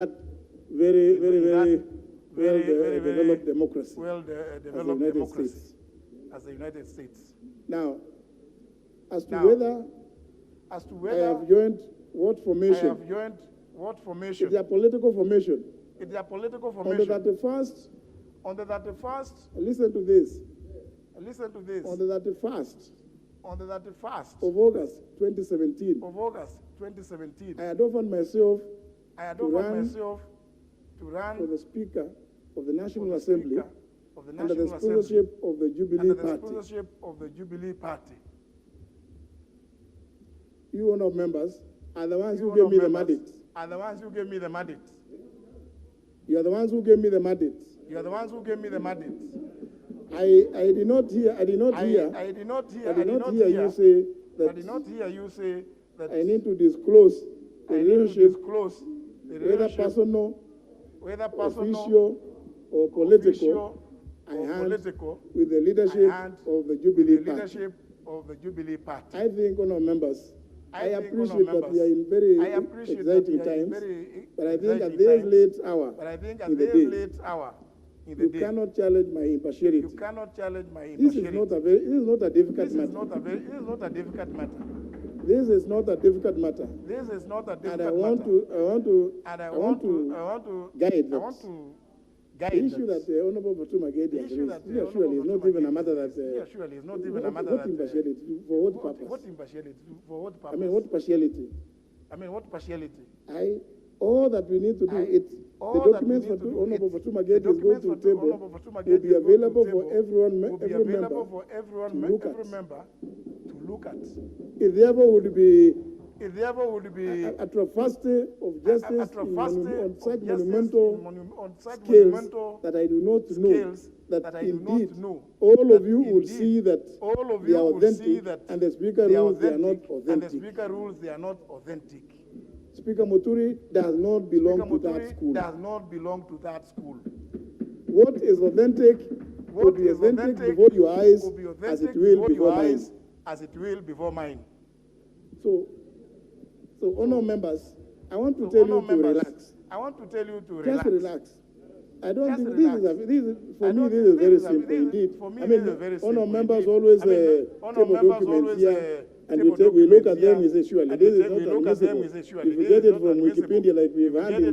very developed democracy. Well-developed democracy as the United States. Now, as to whether I have joined what formation? It's a political formation. It's a political formation. On the 31st, listen to this. On the 31st of August 2017. I had offered myself to run for the Speaker of the National Assembly under the sponsorship of the Jubilee Party. You honourable members are the ones who gave me the mandate. You are the ones who gave me the mandate. I did not hear you say that I need to disclose the relationship, whether personal, official, or political, with the leadership of the Jubilee Party. I think, honourable members, I appreciate that we are in very exciting times, but I think at this late hour in the day, you cannot challenge my impartiality. This is not a difficult matter. This is not a difficult matter. And I want to guide that. The issue that the Honourable Fatuma Gedi has raised, surely is not even a matter that... what impartiality? For what purpose? What partiality? All that we need to do, the documents for Honourable Fatuma Gedi is going to the table will be available for every member to look at. If there ever would be a travesty of justice on such monumental scales that I do not know, that indeed all of you will see that they are authentic, and the Speaker rules they are not authentic. Speaker Muturi does not belong to that school. What is authentic will be authentic before your eyes as it will before mine. So, honourable members, I want to tell you to relax. Just relax. I don't think this is very simple indeed. Honourable members always table documents here, and we look at them and say, surely this is not admissible. If we get it from Wikipedia, like we've had in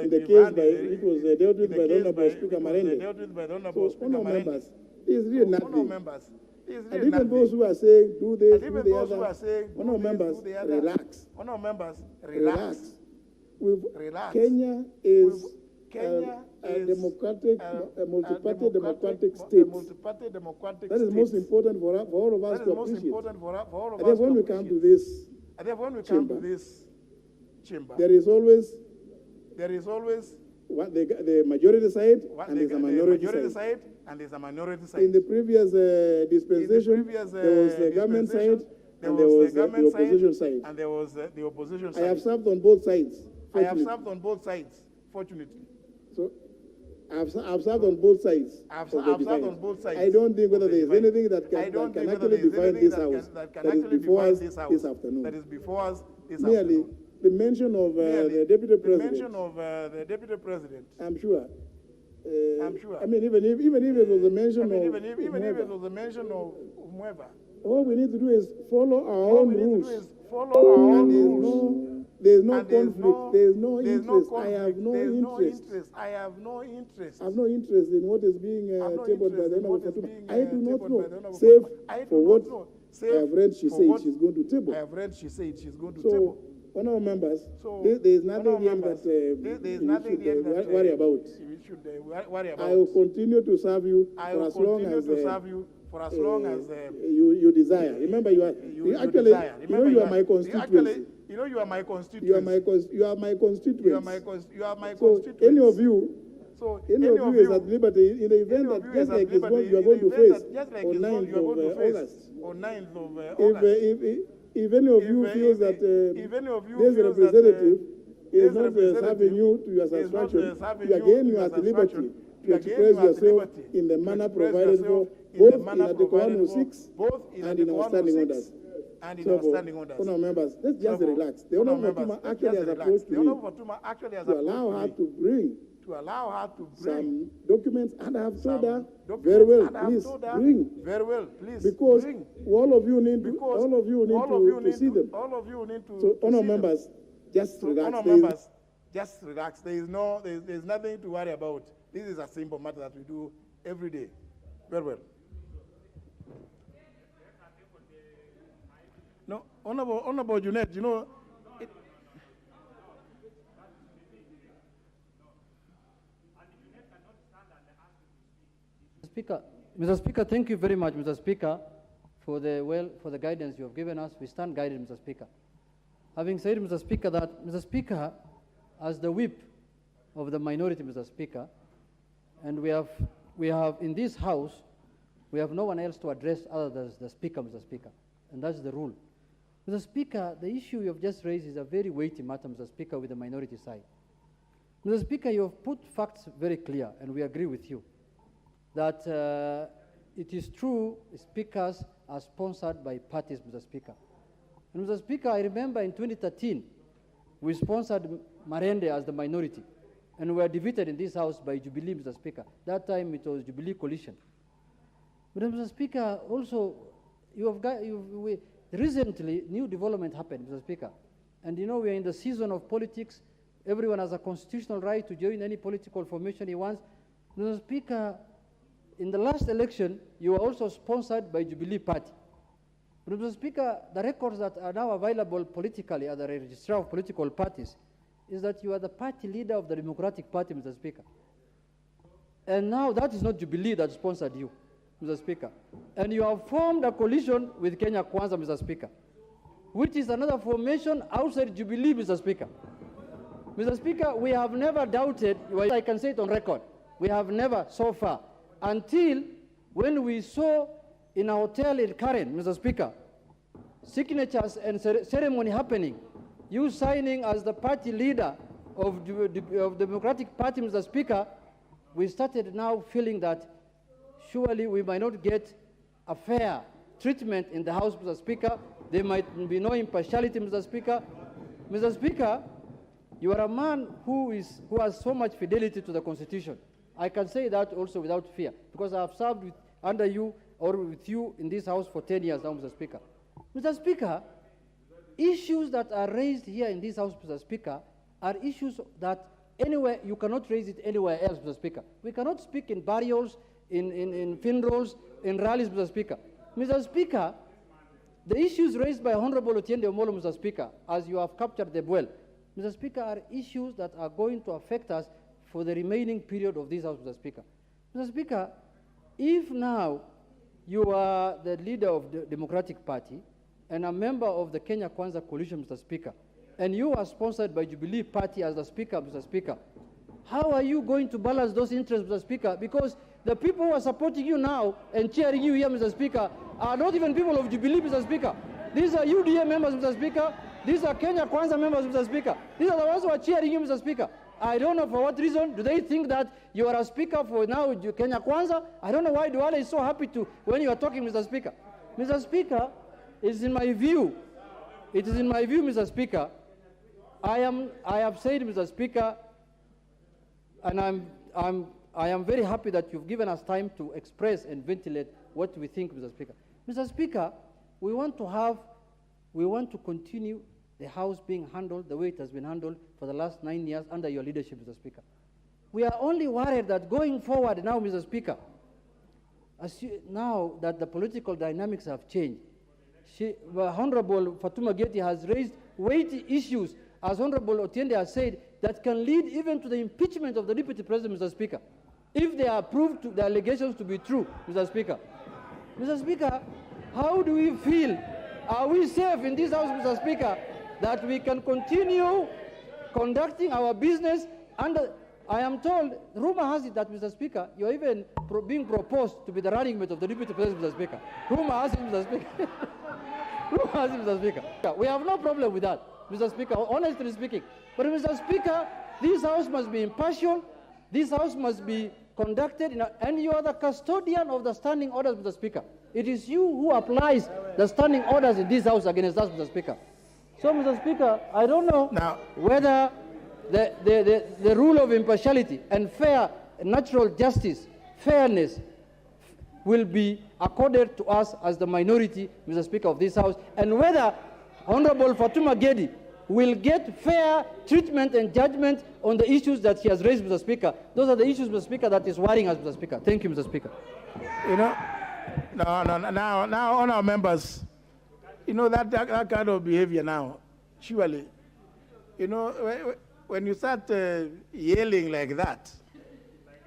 the case it was dealt with by the Honourable Speaker Marende. So, honourable members, this is really nothing. And even those who are saying, do this, do the other, honourable members, relax. Kenya is a multi-party democratic state. That is most important for all of us to appreciate. And then when we come to this chamber, there is always the majority side and there's a minority side. In the previous dispensation, there was the government side and there was the opposition side. I have served on both sides, fortunately. So, I've served on both sides. I don't think whether there is anything that can actually define this house that is before us this afternoon. Merely the mention of the Deputy President. I'm sure. I mean, even if it was a mention of whomever, all we need to do is follow our own rules. And there's no conflict. There's no interest. I have no interest in what is being tabled by the Honourable Fatuma. I do not know, save for what I have read she said she's going to table. So, honourable members, there is nothing here that we should worry about. I will continue to serve you for as long as you desire. Remember, you are my constituency. You are my constituency. So any of you is at liberty in the event that just like you are going to face on 9th of August. If any of you feels that this representative is not serving you to your satisfaction, you are at liberty to express yourself in the manner provided for both in Article 106 and in our standing orders. and in So, our standing orders. honourable members, let's just relax. The honourable Fatuma actually has approached me to allow her to bring some documents, and I have told her very well, please bring. Very well, please. Because bring. all of you need to see them. All of you need to. So, honourable members, just relax. Just relax. There's nothing to worry about. This is a simple matter that we do every day. Very well. No, Honorable Junet, you know. Mr. Speaker, thank you very much, Mr. Speaker, for the guidance you have given us. We stand guided, Mr. Speaker. Having said, Mr. Speaker, that Mr. Speaker, as the whip of the minority, Mr. Speaker, and we have in this House, we have no one else to address other than the Speaker, Mr. Speaker, and that's the rule. Mr. Speaker, the issue you have just raised is a very weighty matter, Mr. Speaker, with the minority side. Mr. Speaker, you have put facts very clear, and we agree with you, that it is true speakers are sponsored by parties, Mr. Speaker. And Mr. Speaker, I remember in 2013, we sponsored Marende as the minority, and we were defeated in this House by Jubilee, Mr. Speaker. That time it was Jubilee coalition. But Mr. Speaker, also, recently, new development happened, Mr. Speaker. And you know, we are in the season of politics. Everyone has a constitutional right to join any political formation he wants. Mr. Speaker, in the last election, you were also sponsored by Jubilee Party. But Mr. Speaker, the records that are now available politically at the registrar of political parties is that you are the party leader of the Democratic Party, Mr. Speaker. And now that is not Jubilee that sponsored you, Mr. Speaker. And you have formed a coalition with Kenya Kwanza, Mr. Speaker, which is another formation outside Jubilee, Mr. Speaker. Mr. Speaker, we have never doubted, I can say it on record, we have never so far, until when we saw in a hotel in Karen, Mr. Speaker, signatures and ceremony happening, you signing as the party leader of the Democratic Party, Mr. Speaker, we started now feeling that surely we might not get a fair treatment in the House, Mr. Speaker. There might be no impartiality, Mr. Speaker. Mr. Speaker, you are a man who has so much fidelity to the Constitution. I can say that also without fear, because I have served under you or with you in this House for 10 years now, Mr. Speaker. Mr. Speaker, issues that are raised here in this House, Mr. Speaker, are issues that anywhere, you cannot raise it anywhere else, Mr. Speaker. We cannot speak in burials, in funerals, in rallies, Mr. Speaker. Mr. Speaker, the issues raised by Honorable Otiende Omolo, Mr. Speaker, as you have captured them well, Mr. Speaker, are issues that are going to affect us for the remaining period of this House, Mr. Speaker. Mr. Speaker, if now you are the leader of the Democratic Party and a member of the Kenya Kwanza coalition, Mr. Speaker, and you are sponsored by Jubilee Party as the Speaker, Mr. Speaker, how are you going to balance those interests, Mr. Speaker? Because the people who are supporting you now and cheering you here, Mr. Speaker, are not even people of Jubilee, Mr. Speaker. These are UDA members, Mr. Speaker. These are Kenya Kwanza members, Mr. Speaker. These are the ones who are cheering you, Mr. Speaker. I don't know for what reason. Do they think that you are a speaker for now Kenya Kwanza? I don't know why Duale is so happy to when you are talking, Mr. Speaker. Mr. Speaker, it is in my view, Mr. Speaker, I have said, Mr. Speaker, and I am very happy that you've given us time to express and ventilate what we think, Mr. Speaker. Mr. Speaker, we want to continue the House being handled the way it has been handled for the last 9 years under your leadership, Mr. Speaker. We are only worried that going forward now, Mr. Speaker, now that the political dynamics have changed, Honorable Fatuma Gedi has raised weighty issues, as Honorable Otiende has said, that can lead even to the impeachment of the Deputy President, Mr. Speaker, if they are proved the allegations to be true, Mr. Speaker. Mr. Speaker, how do we feel? Are we safe in this House, Mr. Speaker, that we can continue conducting our business under, I am told, rumor has it that, Mr. Speaker, you're even being proposed to be the running mate of the Deputy President, Mr. Speaker. Rumor has it, Mr. Speaker. Rumor has it, Mr. Speaker. We have no problem with that, Mr. Speaker, honestly speaking. But, Mr. Speaker, this House must be impartial. This House must be conducted, and you are the custodian of the standing orders, Mr. Speaker. It is you who applies the standing orders in this House against us, Mr. Speaker. So, Mr. Speaker, I don't know whether the rule of impartiality and fair, natural justice, fairness will be accorded to us as the minority, Mr. Speaker, of this House, and whether Honorable Fatuma Gedi will get fair treatment and judgment on the issues that he has raised, Mr. Speaker. Those are the issues, Mr. Speaker, that is worrying us, Mr. Speaker. Thank you, Mr. Speaker. You know, now, on our members, you know, that kind of behavior now, surely, you know, when you start yelling like that,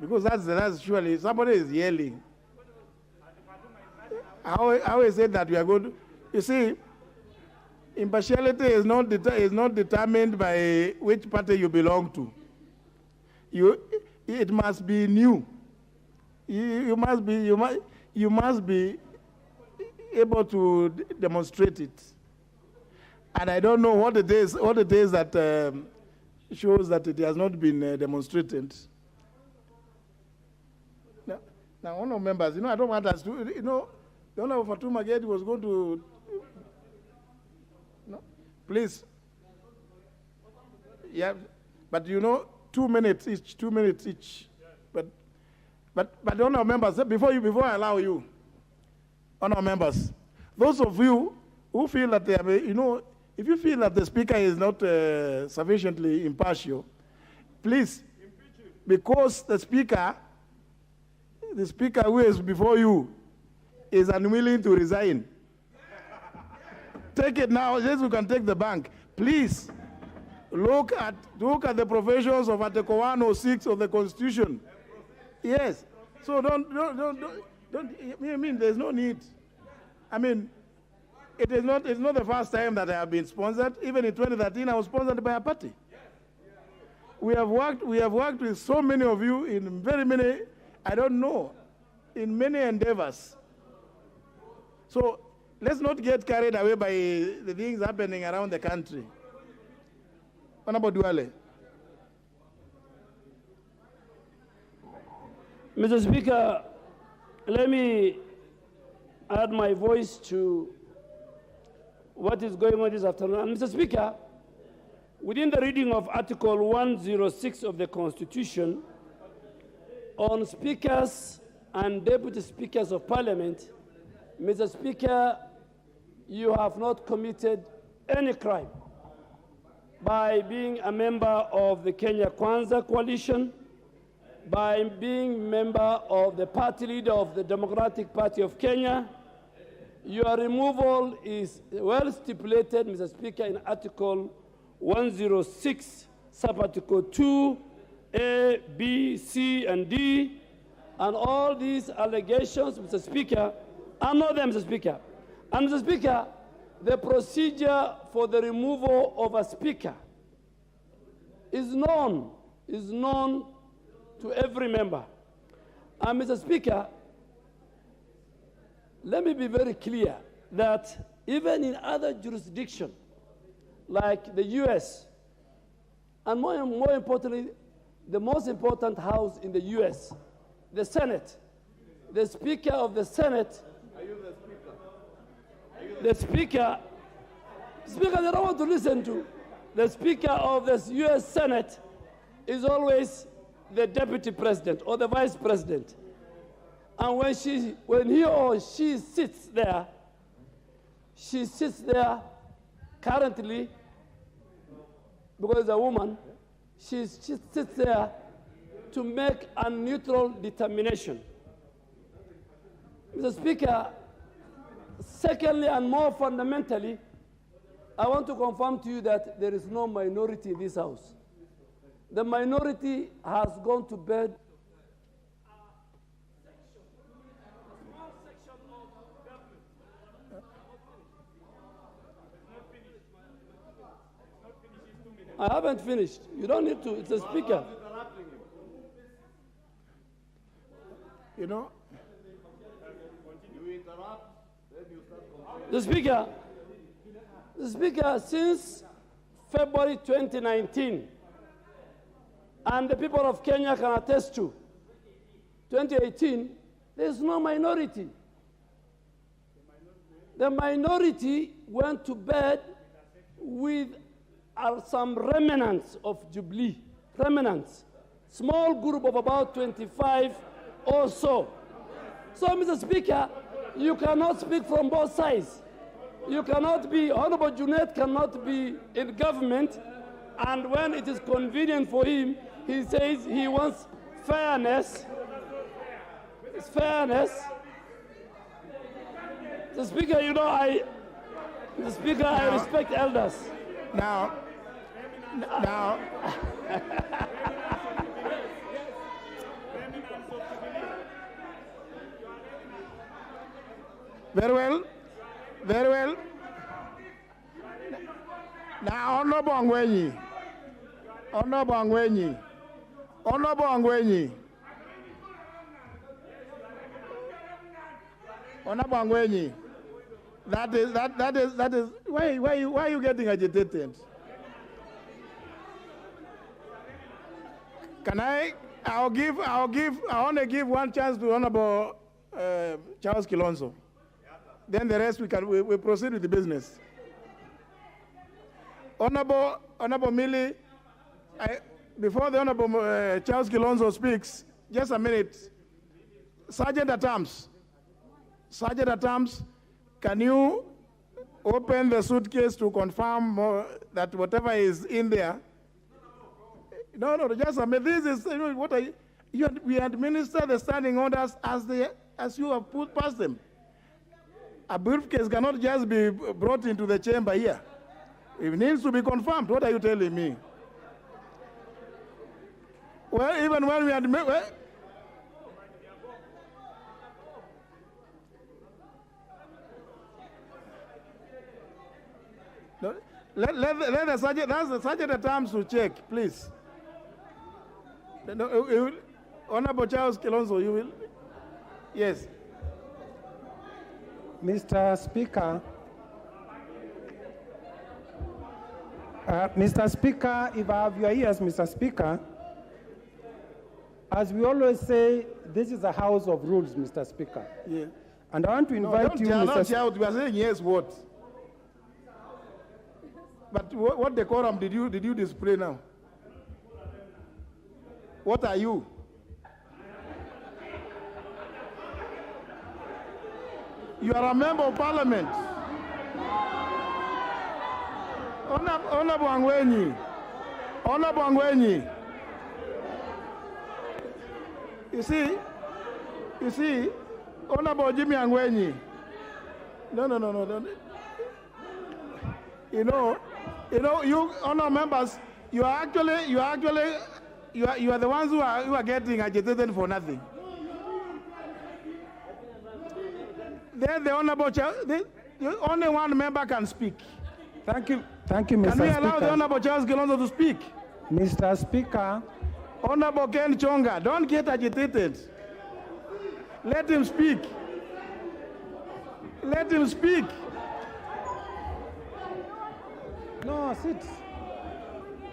because that's surely, somebody is yelling. How is it that we are going to, you see, impartiality is not determined by which party you belong to. It must be new. You must be able to demonstrate it. And I don't know what it is that shows that it has not been demonstrated. Now, one of members, you know, I don't want us to, you know, the Honorable Fatuma Gedi was going to, no, please. Yeah, but you know, 2 minutes each, 2 minutes each. But honourable members, before I allow you, honourable members, those of you who feel that they are, you know, if you feel that the speaker is not sufficiently impartial, please, because the speaker who is before you is unwilling to resign. Take it now, yes, we can take the bank. Please, look at the provisions of Article 106 of the Constitution. Yes. So don't, I mean, there's no need. I mean, it's not the first time that I have been sponsored. Even in 2013, I was sponsored by a party. We have worked with so many of you in very many, I don't know, in many endeavors. So let's not get carried away by the things happening around the country. Honorable Duale. Mr. Speaker, let me add my voice to what is going on this afternoon. And Mr. Speaker, within the reading of Article 106 of the Constitution on speakers and deputy speakers of Parliament, Mr. Speaker, you have not committed any crime by being a member of the Kenya Kwanza coalition, by being member of the party leader of the Democratic Party of Kenya. Your removal is well stipulated, Mr. Speaker, in Article 106, sub-article 2, A, B, C, and D. And all these allegations, Mr. Speaker, are not there, Mr. Speaker. And Mr. Speaker, the procedure for the removal of a speaker is known to every member. And Mr. Speaker, let me be very clear that even in other jurisdictions, like the US, and more importantly, the most important house in the US, the Senate, the Speaker of the Senate, Are you the Speaker? the Speaker, they don't want to listen to. The Speaker of the US Senate is always the Deputy President or the Vice President. And when he or she sits there currently, because it's a woman, she sits there to make a neutral determination. Mr. Speaker, secondly and more fundamentally, I want to confirm to you that there is no minority in this House. The minority has gone to bed. I haven't finished. You don't need to. It's the Speaker. You know? The Speaker, since February 2019, and the people of Kenya can attest to, 2018, there's no minority. The minority went to bed with some remnants of Jubilee, remnants, small group of about 25 or so. So, Mr. Speaker, you cannot speak from both sides. You cannot be, Honorable Junaid cannot be in government, and when it is convenient for him, he says he wants fairness. It's fairness. The Speaker, you know, I respect elders. Now. Very well. Now, Honorable Angwenyi. That is, why are you getting agitated? I want to give one chance to Honorable Charles Kilonzo. Then the rest we proceed with the business. Honorable Millie, before the Honorable Charles Kilonzo speaks, just a minute. Sergeant at Arms, can you open the suitcase to confirm that whatever is in there? No, just a minute. This is we administer the standing orders as you have put past them. A briefcase cannot just be brought into the chamber here. It needs to be confirmed. What are you telling me? Well, even when we admit, let the sergeant, that's the sergeant at arms to check, please. Honorable Charles Kilonzo, you will? Yes. Mr. Speaker, if I have your ears, Mr. Speaker, as we always say, this is a house of rules, Mr. Speaker. Yeah. And I want to invite you, Mr. Speaker. We are saying yes, what? But what decorum did you display now? What are you? You are a member of Parliament. Honorable Angwenyi. You see, Honorable Jimmy Angwenyi. No. You know, you honourable members, you are the ones who are getting agitated for nothing. Then the honourable only one member can speak. Thank you, Mr. Speaker. Can we allow the honourable Charles Kilonzo to speak? Mr. Speaker. Honourable Ken Chonga, don't get agitated. Let him speak. No, sit.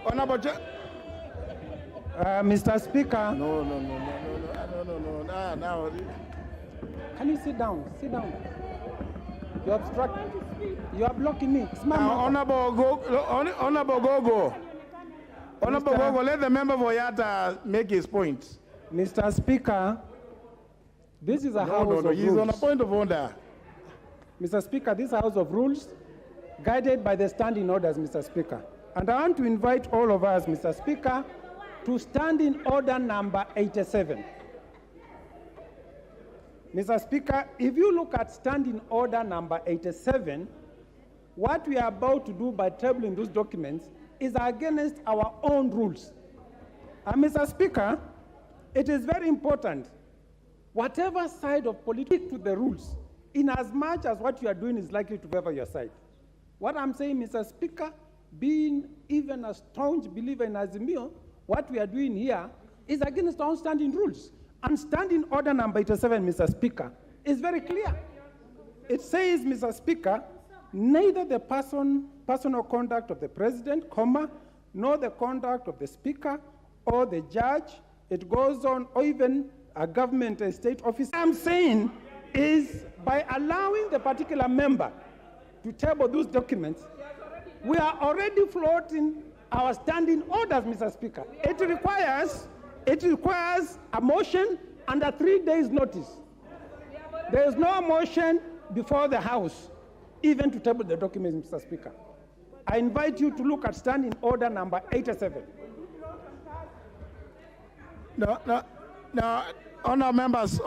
Honourable Mr. Speaker. No. Now. Can you sit down? You obstruct. You are blocking me. Honourable Gogo, let the member for Yata make his point. Mr. Speaker, this is a house of rules. He's on a point of order. Mr. Speaker, this is a house of rules guided by the standing orders, Mr. Speaker. And I want to invite all of us, Mr. Speaker, to standing order number 87. Mr. Speaker, if you look at standing order number 87, what we are about to do by tabling those documents is against our own rules. And Mr. Speaker, it is very important, whatever side of politics to the rules, in as much as what you are doing is likely to favor your side. What I'm saying, Mr. Speaker, being even a staunch believer in Azimio, what we are doing here is against our own standing rules. And standing order number 87, Mr. Speaker, is very clear. It says, Mr. Speaker, neither the personal conduct of the president, nor the conduct of the speaker or the judge, it goes on, or even a government state officer. I'm saying is by allowing the particular member to table those documents, we are already floating our standing orders, Mr. Speaker. It requires a motion and a 3 days notice. There is no motion before the House, even to table the documents, Mr. Speaker. I invite you to look at standing order number 87. No, honor members,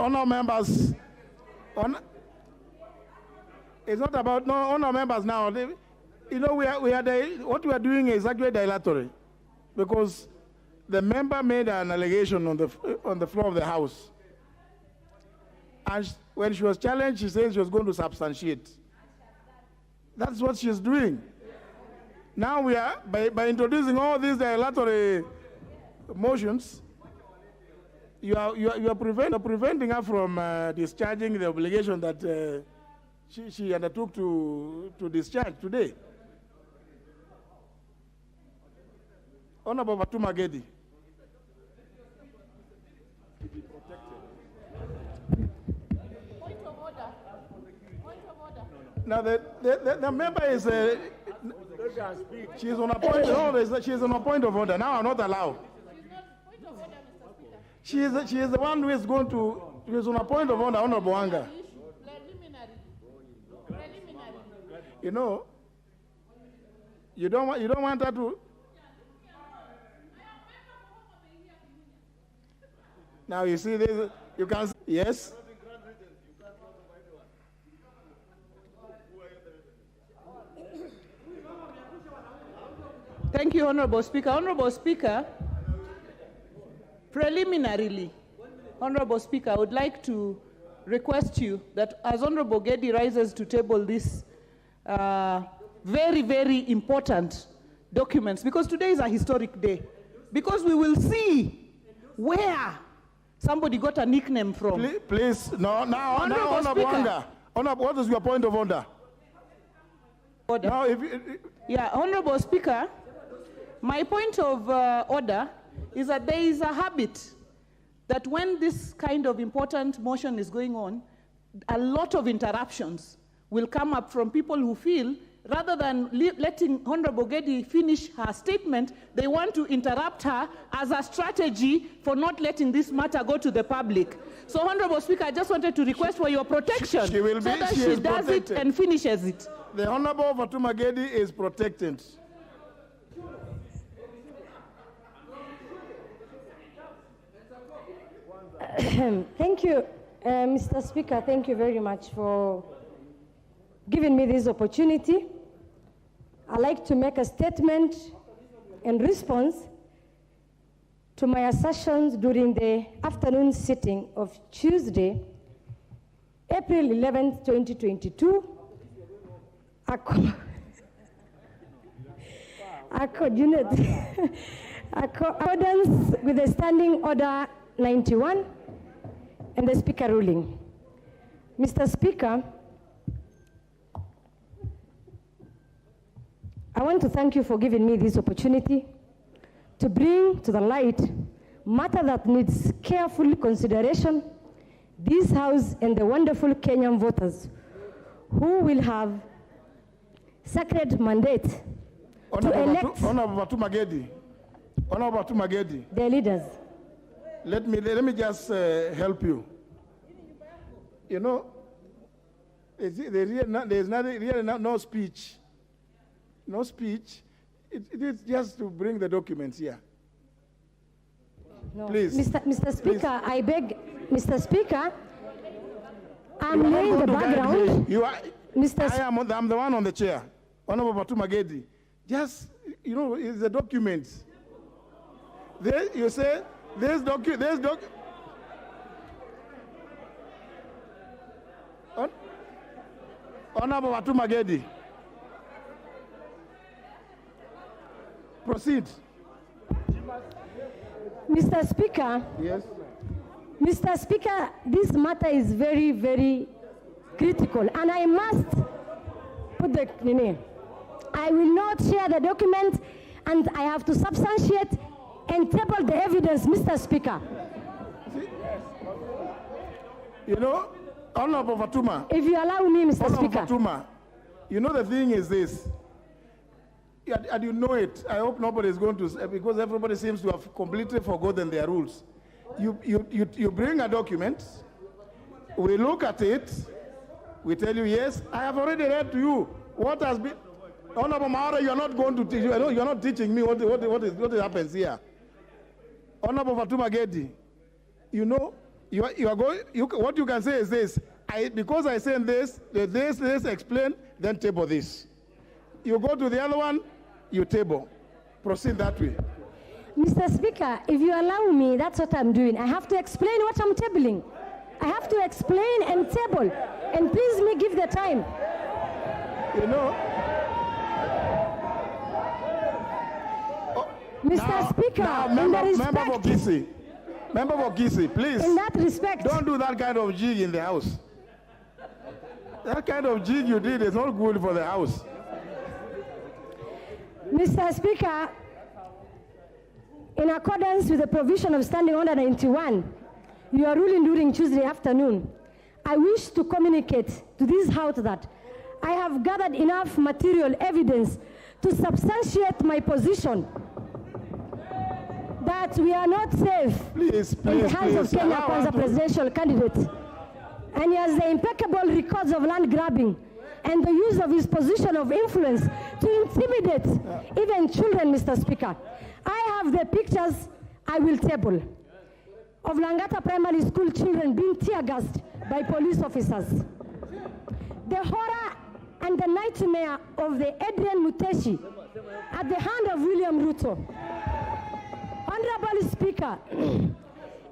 it's not about, no, honor members now. You know, what we are doing is actually dilatory, because the member made an allegation on the floor of the House. And when she was challenged, she said she was going to substantiate. That's what she's doing. Now we are, by introducing all these dilatory motions, you are preventing her from discharging the obligation that she undertook to discharge today. Honorable Fatuma Gedi. Point of order. Point of order. Now the member is she's on a point. No, she's on a point of order. Now I'm not allowed. She's not point of order, Mr. Speaker. She is the one who is going to. She is on a point of order, Honorable Wanga. Preliminary. You know, you don't want her to. Now you see this. You can see, yes. Thank you, Honorable Speaker. Honorable Speaker, preliminarily, Honorable Speaker, I would like to request you that as Honorable Gedi rises to table this very, very important documents, because today is a historic day, because we will see where somebody got a nickname from. Please, Honorable Wanga. Honorable, what is your point of order? Now, yeah, Honorable Speaker, my point of order is that there is a habit that when this kind of important motion is going on, a lot of interruptions will come up from people who feel, rather than letting Honorable Gedi finish her statement, they want to interrupt her as a strategy for not letting this matter go to the public. So, Honorable Speaker, I just wanted to request for your protection so that she does it and finishes it. The Honorable Fatuma Gedi is protected. Thank you, Mr. Speaker. Thank you very much for giving me this opportunity. I'd like to make a statement in response to my assertions during the afternoon sitting of Tuesday, April 11th, 2022, accordance with the Standing Order 91 and the Speaker ruling. Mr. Speaker, I want to thank you for giving me this opportunity to bring to the light matter that needs careful consideration this House and the wonderful Kenyan voters who will have sacred mandate to elect Honorable Fatuma Gedi. their leaders. Let me just help you. You know, there's no speech. No speech. It is just to bring the documents here. No. Please. Mr. Speaker, please. I beg, Mr. Speaker, I'm laying the background. I'm the one on the chair. Honorable Fatuma Gedi. Just, you know, it's the documents. There, you say, there's Honorable Fatuma Gedi. Proceed. Mr. Speaker. Yes. Mr. Speaker, this matter is very, very critical, and I must put the name. I will not share the document, and I have to substantiate and table the evidence, Mr. Speaker. You know, Honorable Fatuma. If you allow me, Mr. Honorable Speaker. Fatuma, you know the thing is this, and you know it. I hope nobody is going to, because everybody seems to have completely forgotten their rules. You bring a document, we look at it, we tell you, yes, I have already read to you what has been. Honorable Maura, you are not going to teach, you're not teaching me what happens here. Honorable Fatuma Gedi, you know, you are going, what you can say is this, because I say this, explain, then table this. You go to the other one, you table. Proceed that way. Mr. Speaker, if you allow me, that's what I'm doing. I have to explain what I'm tabling. I have to explain and table. And please me give the time. You know. Mr. Speaker, in the respect, Member for Gesi, please. In that respect. Don't do that kind of jig in the house. That kind of jig you did is not good for the house. Mr. Speaker, in accordance with the provision of Standing Order 91, you are ruling during Tuesday afternoon. I wish to communicate to this House that I have gathered enough material evidence to substantiate my position that we are not safe in the hands of Kenya Kwanza presidential candidate. And he has the impeccable records of land grabbing and the use of his position of influence to intimidate even children, Mr. Speaker. I have the pictures I will table of Langata Primary School children being tear-gassed by police officers. The horror and the nightmare of the Adrian Muteshi at the hand of William Ruto. Honorable Speaker,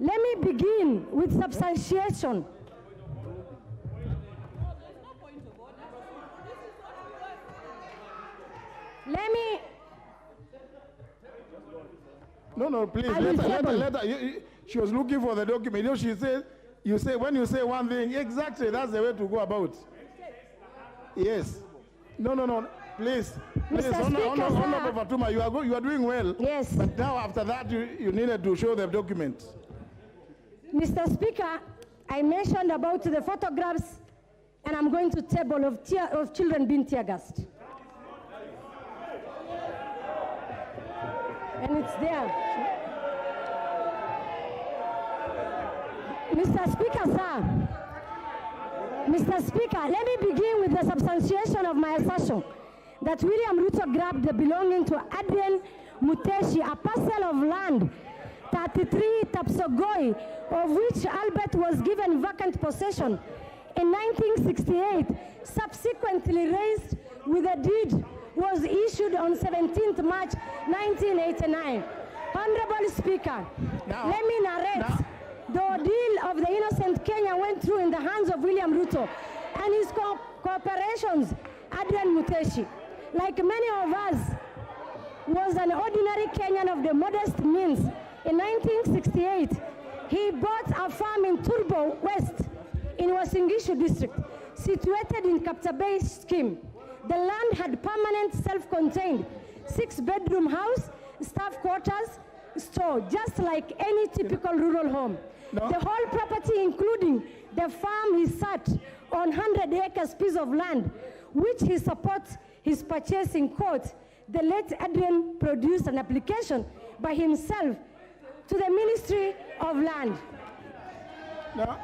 let me begin with substantiation. Let me... No, please, let her. She was looking for the document. You know, she said, when you say one thing, exactly, that's the way to go about. Yes. No, please. Honorable Fatuma, you are doing well. Yes. But now, after that, you needed to show the document. Mr. Speaker, I mentioned about the photographs, and I'm going to table of children being tear-gassed. And it's there. Mr. Speaker, sir. Mr. Speaker, let me begin with the substantiation of my assertion that William Ruto grabbed the belonging to Adrian Muteshi, a parcel of land, 33 Tapsogoi, of which Albert was given vacant possession in 1968, subsequently raised with a deed was issued on 17th March 1989. Honorable Speaker, let me narrate the ordeal of the innocent Kenya went through in the hands of William Ruto and his cooperations, Adrian Muteshi. Like many of us, was an ordinary Kenyan of the modest means. In 1968, he bought a farm in Turbo West in Uasin Gishu district, situated in Kapsabay scheme. The land had permanent self-contained 6-bedroom house, staff quarters, store, just like any typical rural home. No. The whole property, including the farm he sat on 100 acres piece of land, which he supports his purchase in court. The late Adrian produced an application by himself to the Ministry of Land. No.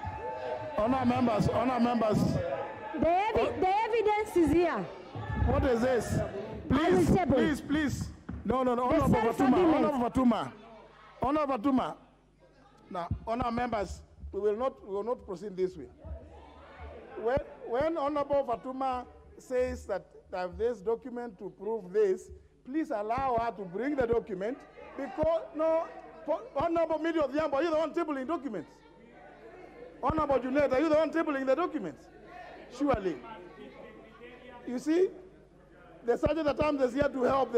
Honor members. The evidence is here. What is this? Please. No. Honorable Fatuma. Now, honor members, we will not proceed this way. When Honorable Fatuma says that this document to prove this, please allow her to bring the document, because Honorable Media Odhiambo, are you the one tabling documents? Honorable Junet, are you the one tabling the documents? Surely. You see, the Sergeant at Arms is here to help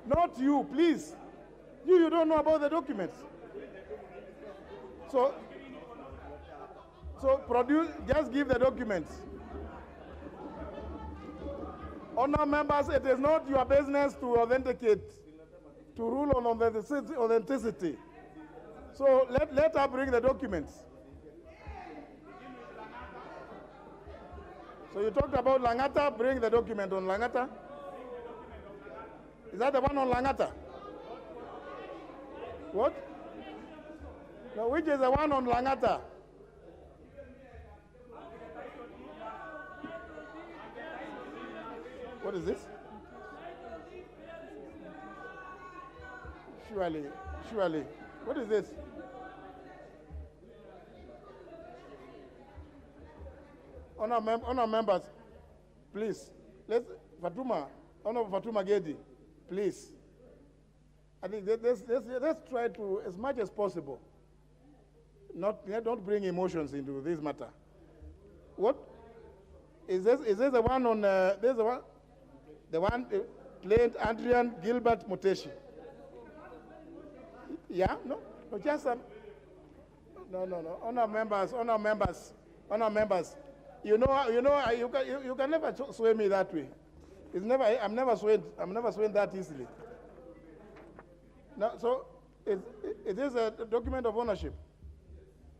not you, please. You don't know about the documents. So just give the documents. Honor members, it is not your business to authenticate, to rule on authenticity. So let her bring the documents. So you talked about Langata. Bring the document on Langata. Is that the one on Langata? What? No, which is the one on Langata? What is this? Surely. What is this? Honor members, please. Honorable Fatuma Gedi, please. I think let's try to, as much as possible, don't bring emotions into this matter. What? Is this the one on, there's the one claimed Adrian Gilbert Moteshi? Yeah? No, just some. No. Honor members. You can never sway me that way. I'm never swayed that easily. No, so it is a document of ownership.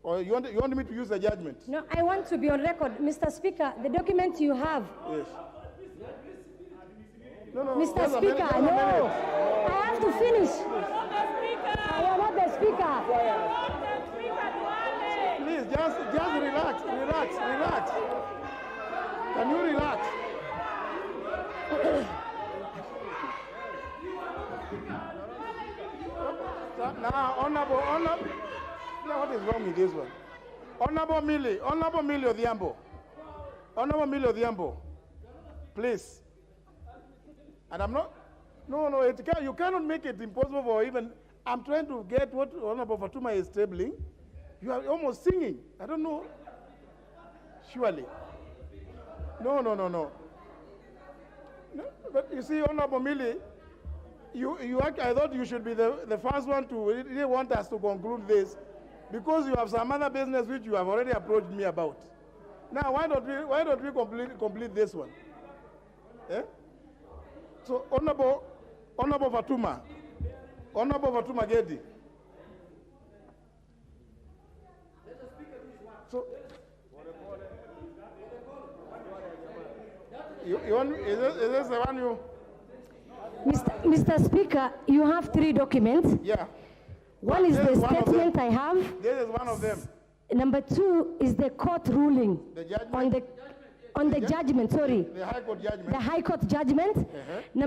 Or you want me to use the judgment? No, I want to be on record. Mr. Speaker, the document you have. Yes. No. Mr. Speaker, no. I have to finish. I am not the Speaker. Please, just relax. Can you relax? Now, Honorable, what is wrong with this one? Honorable Millie Odhiambo, please. And I'm not, no, you cannot make it impossible for even, I'm trying to get what Honorable Fatuma is tabling. You are almost singing. I don't know. Surely. No. But you see, Honorable Millie, I thought you should be the first one to really want us to conclude this, because you have some other business which you have already approached me about. Now, why don't we complete this one? Eh? So, Honorable Fatuma Gedi. So, is this the one you? Mr. Speaker, you have 3 documents. Yeah. One is the statement I have. This is one of them. Number 2 is the court ruling. The judgment? On the judgment, sorry. The High Court judgment. The High Court judgment.